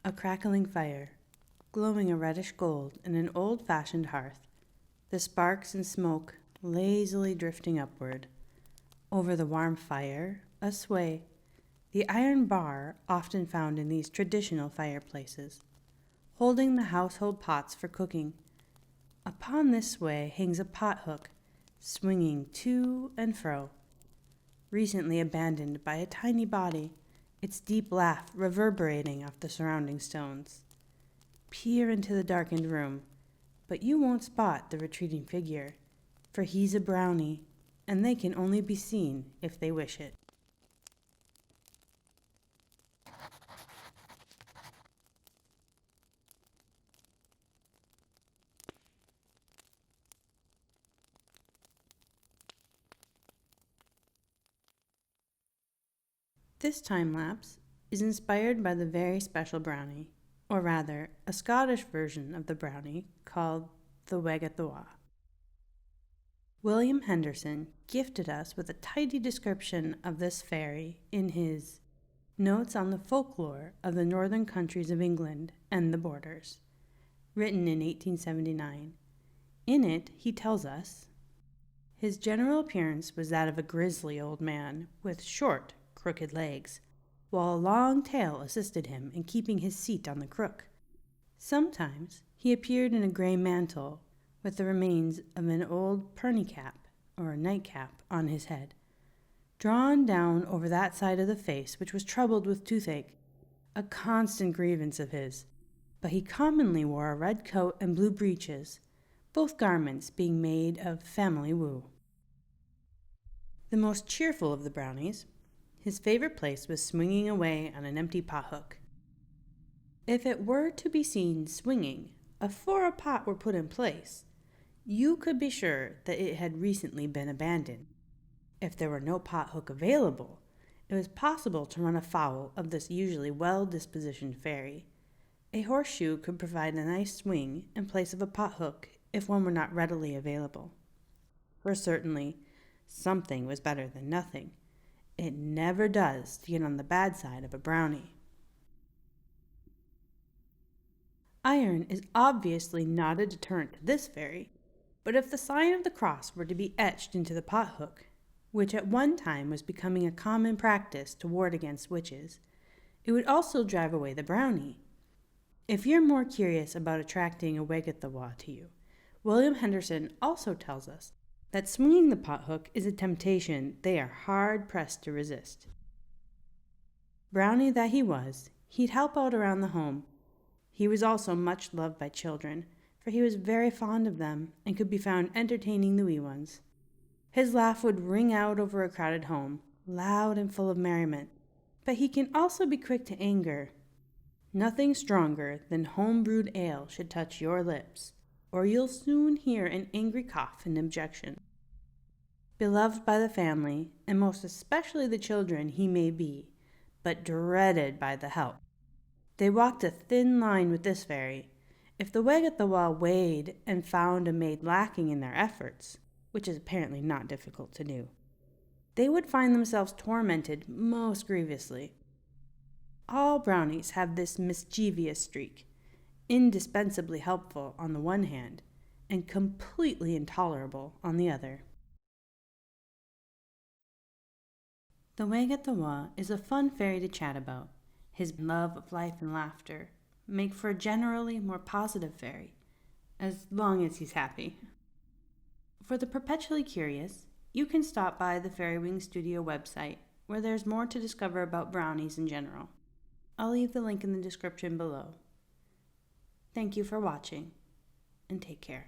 A crackling fire, glowing a reddish gold in an old-fashioned hearth, the sparks and smoke lazily drifting upward. Over the warm fire, a sway, the iron bar often found in these traditional fireplaces, holding the household pots for cooking. Upon this sway hangs a pot hook, swinging to and fro, recently abandoned by a tiny body, its deep laugh reverberating off the surrounding stones. Peer into the darkened room, but you won't spot the retreating figure, for he's a brownie, and they can only be seen if they wish it. This time-lapse is inspired by the very special brownie, or rather, a Scottish version of the brownie called the Waggathawa. William Henderson gifted us with a tidy description of this fairy in his Notes on the Folklore of the Northern Countries of England and the Borders, written in 1879. In it, he tells us, his general appearance was that of a grisly old man with short, crooked legs, while a long tail assisted him in keeping his seat on the crook. Sometimes he appeared in a grey mantle with the remains of an old pernie cap, or nightcap, on his head, drawn down over that side of the face which was troubled with toothache, a constant grievance of his, but he commonly wore a red coat and blue breeches, both garments being made of family wool. The most cheerful of the brownies, his favorite place was swinging away on an empty pot hook. If it were to be seen swinging afore a pot were put in place, you could be sure that it had recently been abandoned. If there were no pot hook available, it was possible to run afoul of this usually well-dispositioned fairy. A horseshoe could provide a nice swing in place of a pot hook if one were not readily available. For certainly, something was better than nothing. It never does to get on the bad side of a brownie. Iron is obviously not a deterrent to this fairy, but if the sign of the cross were to be etched into the pot hook, which at one time was becoming a common practice to ward against witches, it would also drive away the brownie. If you're more curious about attracting a Waggathawa to you, William Henderson also tells us that swinging the pot hook is a temptation they are hard-pressed to resist. Brownie that he was, he'd help out around the home. He was also much loved by children, for he was very fond of them and could be found entertaining the wee ones. His laugh would ring out over a crowded home, loud and full of merriment, but he can also be quick to anger. Nothing stronger than home-brewed ale should touch your lips, or you'll soon hear an angry cough and objection. Beloved by the family, and most especially the children, he may be, but dreaded by the help. They walked a thin line with this fairy. If the Waggathawa weighed and found a maid lacking in their efforts, which is apparently not difficult to do, they would find themselves tormented most grievously. All brownies have this mischievous streak, indispensably helpful on the one hand, and completely intolerable on the other. The Waggathawa is a fun fairy to chat about. His love of life and laughter make for a generally more positive fairy, as long as he's happy. For the perpetually curious, you can stop by the Fairy Wing Studio website, where there's more to discover about brownies in general. I'll leave the link in the description below. Thank you for watching, and take care.